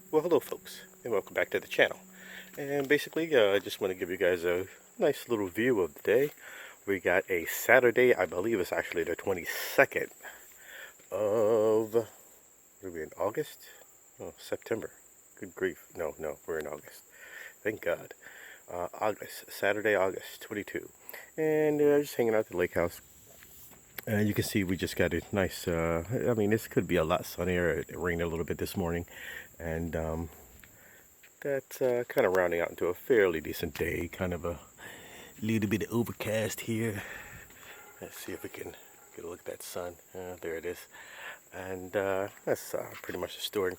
Well, hello folks, and welcome back to the channel. And basically, I just want to give you guys a nice little view of the day. We got a Saturday, I believe it's actually the 22nd of, what are we in, August? Oh, September. Good grief. No, we're in August. Thank God. August, Saturday, August 22. And just hanging out at the lake house. You can see we just got a nice, I mean, this could be a lot sunnier. It rained a little bit this morning. And that's kind of rounding out into a fairly decent day. Kind of a little bit overcast here. Let's see if we can get a look at that sun. There it is. And that's pretty much the story.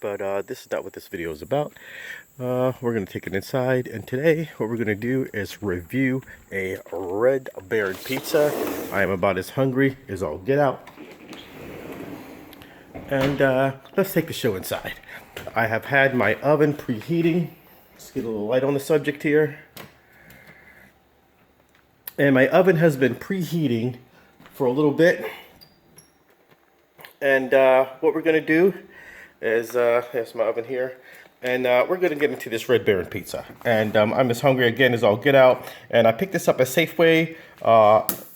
But this is not what this video is about. We're going to take it inside. And today what we're going to do is review a Red Baron pizza. I am about as hungry as I'll get out. And let's take the show inside. I have had my oven preheating. Let's get a little light on the subject here. And my oven has been preheating for a little bit. And what we're going to do is, here's my oven here. And we're going to get into this Red Baron pizza. And I'm as hungry again as I'll get out. And I picked this up at Safeway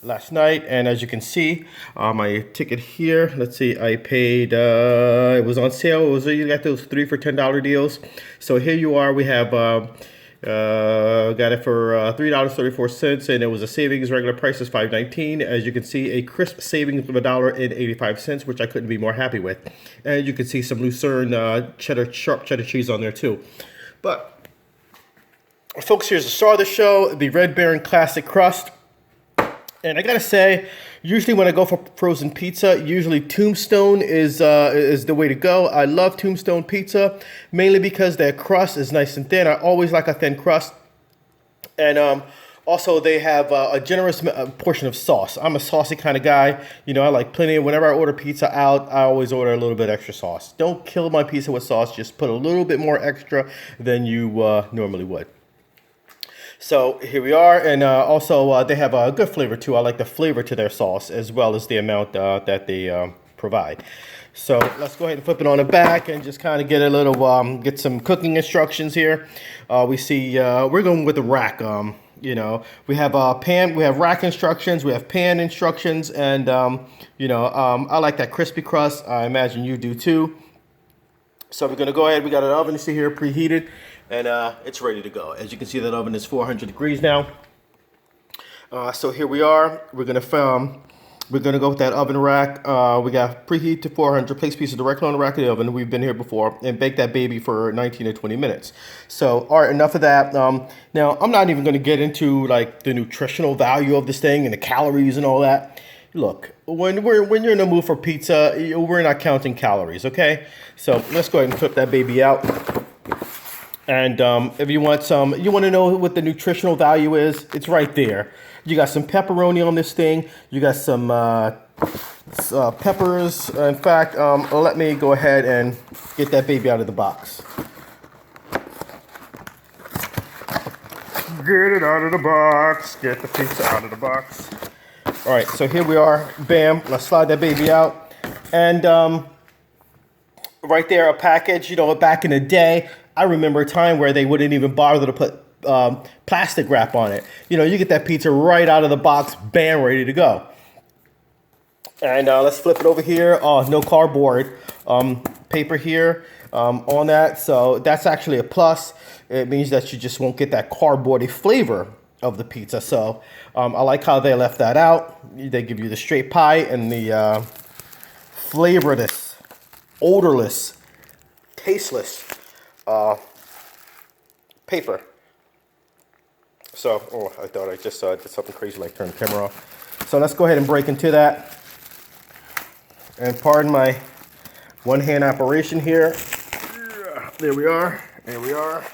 last night. And as you can see, my ticket here, let's see, I paid, it was on sale. You got those 3 for $10 deals. So here you are. We have, got it for $3.34. And it was a savings. Regular price is $5.19. As you can see, a crisp savings of $1.85, which I couldn't be more happy with. And you can see some Lucerne sharp cheddar cheese on there too. But folks, here's the star of the show, the Red Baron Classic Crust. And I gotta say, usually when I go for frozen pizza, usually Tombstone is the way to go. I love Tombstone pizza, mainly because their crust is nice and thin. I always like a thin crust. And also they have a generous portion of sauce. I'm a saucy kind of guy. You know, I like plenty. Whenever I order pizza out, I always order a little bit extra sauce. Don't kill my pizza with sauce. Just put a little bit more extra than you normally would. So here we are, and also they have a good flavor too. I like the flavor to their sauce as well as the amount that they provide. So let's go ahead and flip it on the back and just kind of get a little, get some cooking instructions here. We see we're going with the rack. You know, we have pan, we have rack instructions, we have pan instructions, and you know, I like that crispy crust. I imagine you do too. So we're gonna go ahead. We got an oven, you see here, preheated, and it's ready to go. As you can see, that oven is 400 degrees now. So here we are. We're gonna go with that oven rack. We got preheat to 400. Place pieces directly on the rack of the oven. We've been here before, and bake that baby for 19 to 20 minutes. So, all right, enough of that. Now I'm not even gonna get into like the nutritional value of this thing and the calories and all that. Look, when you're in the mood for pizza, we're not counting calories, okay? So let's go ahead and flip that baby out. And if you want to know what the nutritional value is, it's right there. You got some pepperoni on this thing. You got some peppers. In fact, let me go ahead and get that baby out of the box. Get it out of the box. Get the pizza out of the box. All right, so here we are. Bam. Let's slide that baby out. And right there, a package. You know, back in the day, I remember a time where they wouldn't even bother to put plastic wrap on it. You know, you get that pizza right out of the box, bam, ready to go. And let's flip it over here. Oh, no cardboard paper here on that. So that's actually a plus. It means that you just won't get that cardboardy flavor of the pizza. So I like how they left that out. They give you the straight pie and the flavorless, odorless, tasteless paper. So, oh, I thought I just did something crazy like turn the camera off. So let's go ahead and break into that. And pardon my one-hand operation here. There we are. There we are.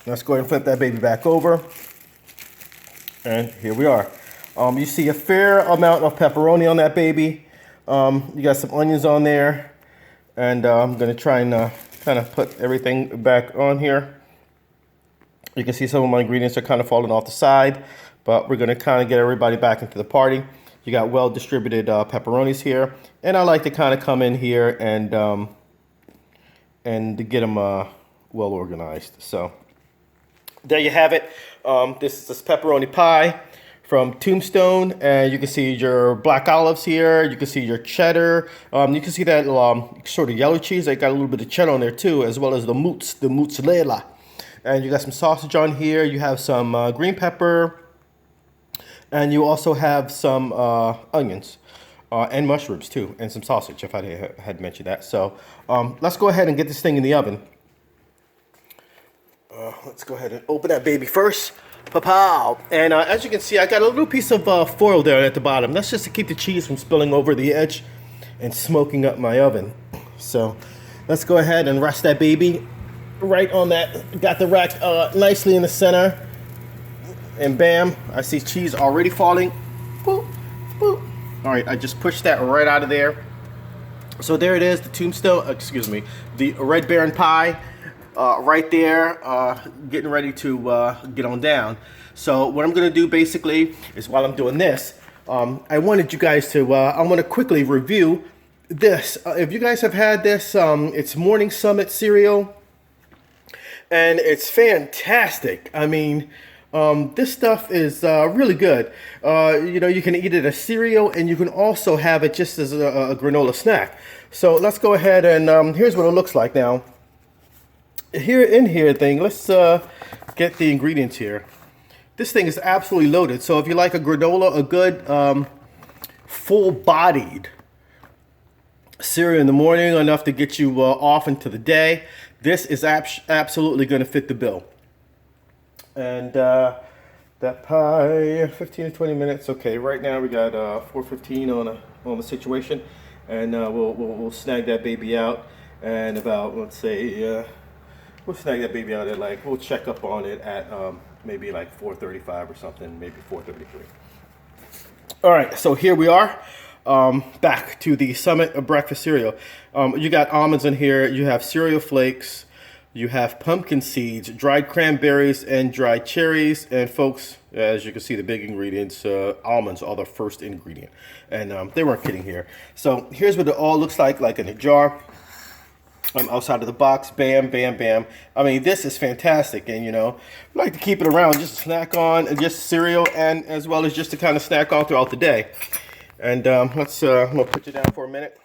Let's go ahead and flip that baby back over. And here we are. You see a fair amount of pepperoni on that baby. You got some onions on there. And I'm going to try and kind of put everything back on here. You can see some of my ingredients are kind of falling off the side. But we're going to kind of get everybody back into the party. You got well-distributed pepperonis here. And I like to kind of come in here and and to get them well organized. So there you have it. This is this pepperoni pie from Tombstone, and you can see your black olives here. You can see your cheddar. You can see that sort of yellow cheese. I got a little bit of cheddar on there too, as well as the mozzarella. And you got some sausage on here. You have some green pepper, and you also have some onions and mushrooms too, and some sausage, if I had mentioned that. So let's go ahead and get this thing in the oven. Let's go ahead and open that baby first. Pa-pow! And as you can see, I got a little piece of foil there at the bottom. That's just to keep the cheese from spilling over the edge and smoking up my oven. So let's go ahead and rest that baby right on that. Got the rack nicely in the center. And bam, I see cheese already falling. Boop, boop. All right, I just pushed that right out of there. So there it is, the Tombstone, the Red Baron pie. Right there, getting ready to get on down. So what I'm going to do basically is, while I'm doing this, I wanted you guys to, I want to quickly review this. If you guys have had this, it's Morning Summit cereal, and it's fantastic. I mean, this stuff is really good. You know, you can eat it as cereal, and you can also have it just as a granola snack. So let's go ahead and here's what it looks like now. Let's get the ingredients here. This thing is absolutely loaded. So if you like a granola, a good full-bodied cereal in the morning, enough to get you off into the day, this is absolutely going to fit the bill. And that pie, 15 to 20 minutes. Okay, right now we got 4:15 on the situation, and we'll snag that baby out. And about, let's say, we'll snag that baby out at we'll check up on it at maybe like 4:35 or something, maybe 4:33. All right, so here we are, back to the Summit of breakfast cereal. You got almonds in here, you have cereal flakes, you have pumpkin seeds, dried cranberries, and dried cherries. And folks, as you can see, the big ingredients, almonds are the first ingredient. And they weren't kidding here. So here's what it all looks like in a jar. Outside of the box, bam, bam, bam. I mean, this is fantastic, and you know, I like to keep it around just to snack on, and just cereal, and as well as just to kind of snack on throughout the day. And I'm gonna put you down for a minute.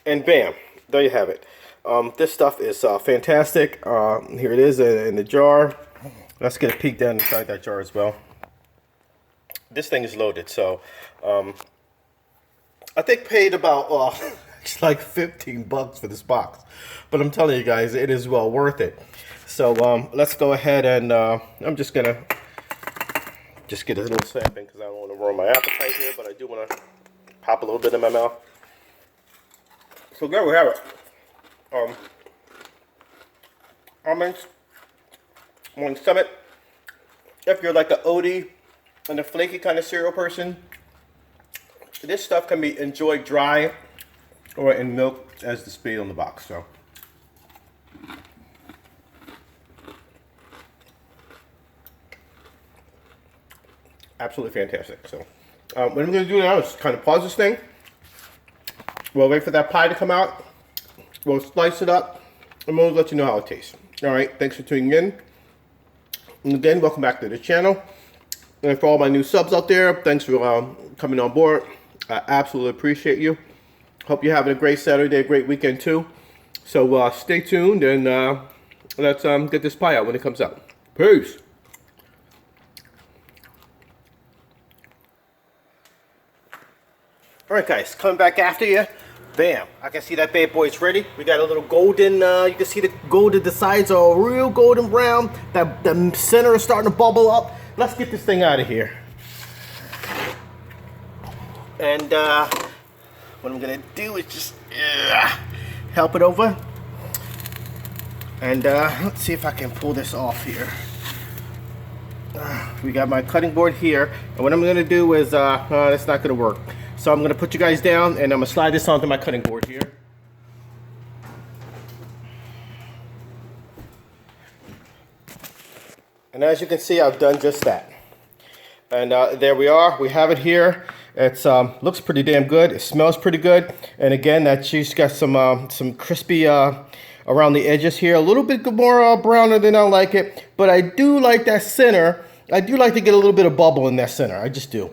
And bam, there you have it. This stuff is fantastic. Here it is in the jar. Let's get a peek down inside that jar as well. This thing is loaded, so I think paid about it's like $15 for this box, but I'm telling you guys, it is well worth it. So let's go ahead and I'm just gonna get a little sampling because I don't want to ruin my appetite here, but I do want to pop a little bit in my mouth. So there we have it. Almonds. Morning Summit. If you're like an oaty and a flaky kind of cereal person, this stuff can be enjoyed dry or in milk, as displayed on the box. So absolutely fantastic. So what I'm going to do now is kind of pause this thing. We'll wait for that pie to come out. We'll slice it up, and we'll let you know how it tastes. All right, thanks for tuning in. And again, welcome back to the channel. And for all my new subs out there, thanks for coming on board. I absolutely appreciate you. Hope you're having a great Saturday, a great weekend too. So stay tuned, and let's get this pie out when it comes out. Peace. All right, guys, coming back after you. Bam, I can see that bad boy's ready. We got a little golden, you can see the sides are real golden brown. The center is starting to bubble up. Let's get this thing out of here. And what I'm gonna do is just help it over. And let's see if I can pull this off here. We got my cutting board here. And what I'm gonna do is, that's not gonna work. So I'm going to put you guys down, and I'm going to slide this onto my cutting board here. And as you can see, I've done just that. And there we are. We have it here. It's looks pretty damn good. It smells pretty good. And again, that cheese got some crispy around the edges here. A little bit more browner than I like it. But I do like that center. I do like to get a little bit of bubble in that center. I just do.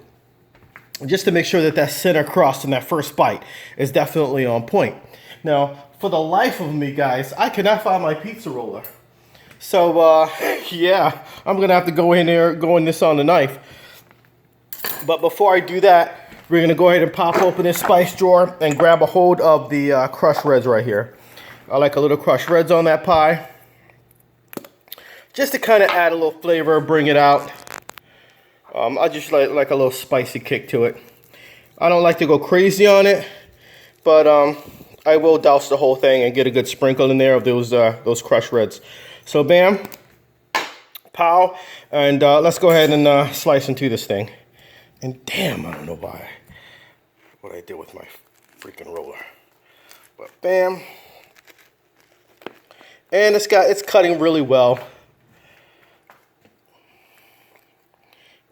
Just to make sure that that center crust in that first bite is definitely on point. Now, for the life of me, guys, I cannot find my pizza roller. So, yeah, I'm going to have to go in this on the knife. But before I do that, we're going to go ahead and pop open this spice drawer and grab a hold of the crushed reds right here. I like a little crushed reds on that pie. Just to kind of add a little flavor, bring it out. I just like a little spicy kick to it. I don't like to go crazy on it, but I will douse the whole thing and get a good sprinkle in there of those crushed reds. So bam, pow, and let's go ahead and slice into this thing. And damn, I don't know what I did with my freaking roller. But bam. And it's cutting really well.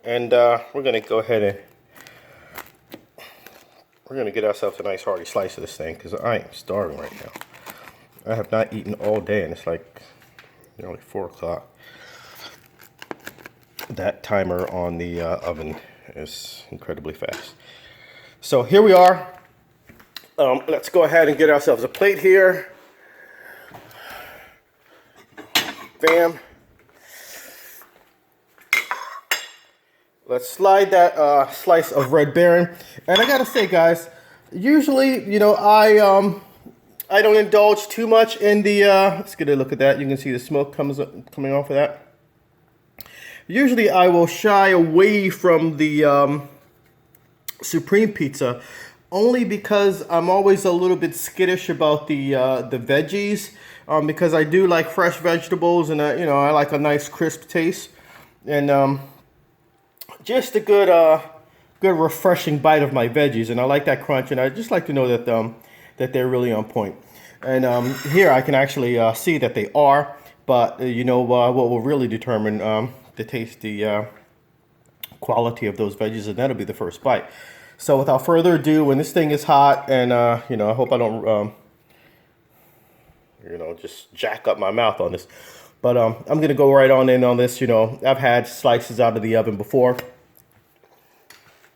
And we're gonna go ahead and we're gonna get ourselves a nice hearty slice of this thing because I am starving right now. I have not eaten all day and it's like nearly 4 o'clock. That timer on the oven is incredibly fast. So here we are. Let's go ahead and get ourselves a plate here. Bam. Let's slide that slice of Red Baron. And I gotta say, guys, usually, you know, I don't indulge too much in the. Let's get a look at that. You can see the smoke coming off of that. Usually I will shy away from the Supreme Pizza only because I'm always a little bit skittish about the veggies because I do like fresh vegetables and you know, I like a nice crisp taste and just a good refreshing bite of my veggies, and I like that crunch, and I just like to know that that they're really on point. And here I can actually see that they are, but you know what will really determine the tasty quality of those veggies, and that'll be the first bite. So without further ado, when this thing is hot, and you know, I hope I don't you know, just jack up my mouth on this, but I'm gonna go right on in on this. You know, I've had slices out of the oven before.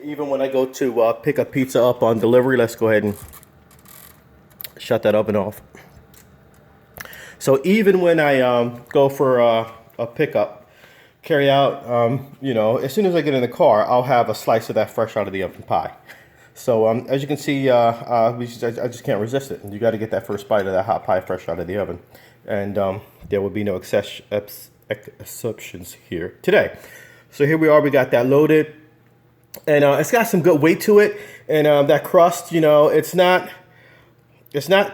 Even when I go to pick a pizza up on delivery, let's go ahead and shut that oven off. So even when I go for a pickup, carry out, you know, as soon as I get in the car, I'll have a slice of that fresh out of the oven pie. So as you can see, I just can't resist it. You got to get that first bite of that hot pie fresh out of the oven. And there will be no exceptions here today. So here we are, we got that loaded. And it's got some good weight to it. And that crust, you know, it's not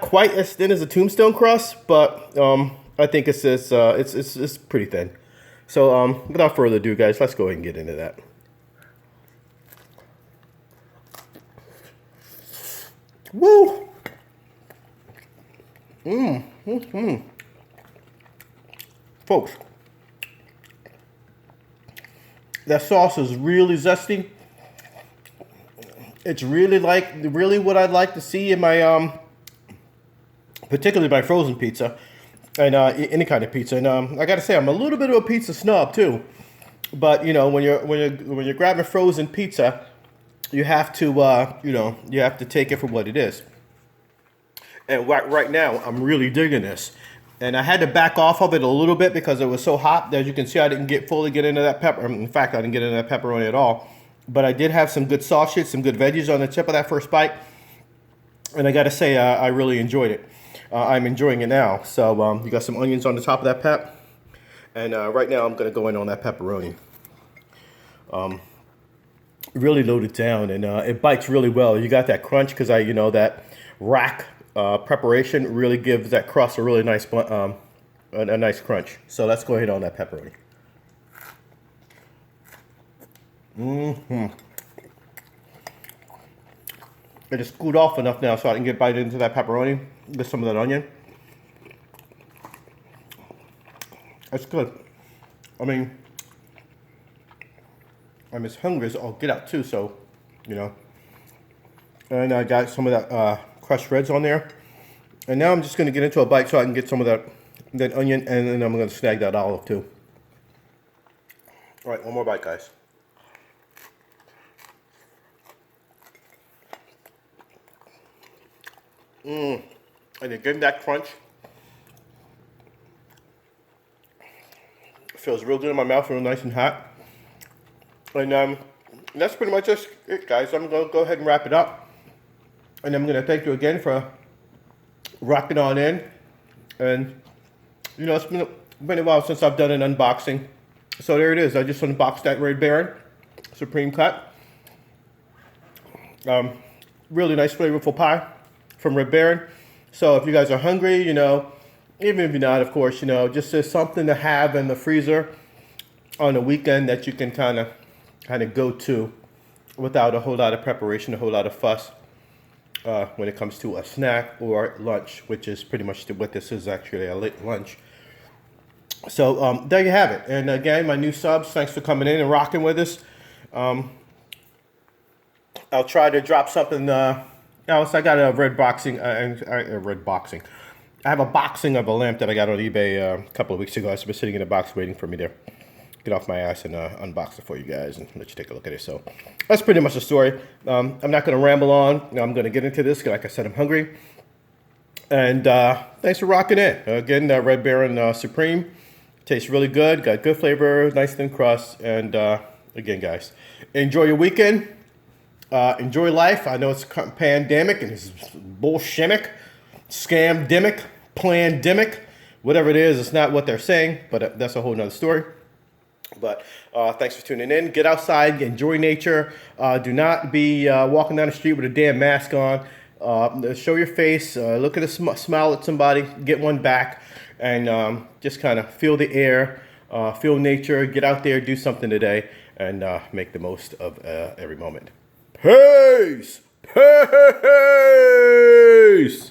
quite as thin as a Tombstone crust, but I think it's pretty thin. So without further ado, guys, let's go ahead and get into that. Woo! Folks, that sauce is really zesty. It's really what I'd like to see in my particularly my frozen pizza. And any kind of pizza, and I gotta say, I'm a little bit of a pizza snob too. But you know, when you're grabbing frozen pizza, you have to you know, you have to take it for what it is. And right now, I'm really digging this. And I had to back off of it a little bit because it was so hot. As you can see, I didn't fully get into that pepper. In fact, I didn't get into that pepperoni at all. But I did have some good sausage, some good veggies on the tip of that first bite. And I gotta say, I really enjoyed it. I'm enjoying it now. So you got some onions on the top of that pep. And right now I'm going to go in on that pepperoni. Really loaded down, and it bites really well. You got that crunch because you know, that rack preparation really gives that crust a really nice a nice crunch. So let's go ahead on that pepperoni. I just cooled off enough now so I can get bite into that pepperoni. Get some of that onion. That's good. I mean, I'm as hungry as I'll get out too, so, you know. And I got some of that crushed reds on there. And now I'm just gonna get into a bite so I can get some of that onion, and then I'm gonna snag that olive too. All right, one more bite, guys. And again, that crunch feels real good in my mouth, real nice and hot. And that's pretty much just it, guys. I'm gonna go ahead and wrap it up. And I'm gonna thank you again for rocking on in. And you know, it's been a while since I've done an unboxing. So there it is. I just unboxed that Red Baron Supreme Cut. Really nice flavorful pie from Red Baron. So if you guys are hungry, you know, even if you're not, of course, you know, just as something to have in the freezer on a weekend that you can kind of go to without a whole lot of preparation, a whole lot of fuss when it comes to a snack or lunch, which is pretty much what this is, actually a late lunch. So there you have it. And again, my new subs, thanks for coming in and rocking with us. I'll try to drop something else. I got a red boxing. I have a boxing of a lamp that I got on eBay a couple of weeks ago. It's been sitting in a box waiting for me to get off my ass and unbox it for you guys and let you take a look at it. So that's pretty much the story. I'm not going to ramble on. I'm going to get into this. Like I said, I'm hungry. And thanks for rocking in. Again, Red Baron Supreme. Tastes really good. Got good flavor, nice thin crust. And again, guys, enjoy your weekend. Enjoy life. I know it's a pandemic and it's bullshimic, scam-demic, plan-demic. Whatever it is, it's not what they're saying, but that's a whole nother story. But thanks for tuning in. Get outside, enjoy nature. Do not be walking down the street with a damn mask on. Show your face, look at a smile at somebody, get one back, and just kind of feel the air, feel nature, get out there, do something today, and make the most of every moment. Peace! Peace!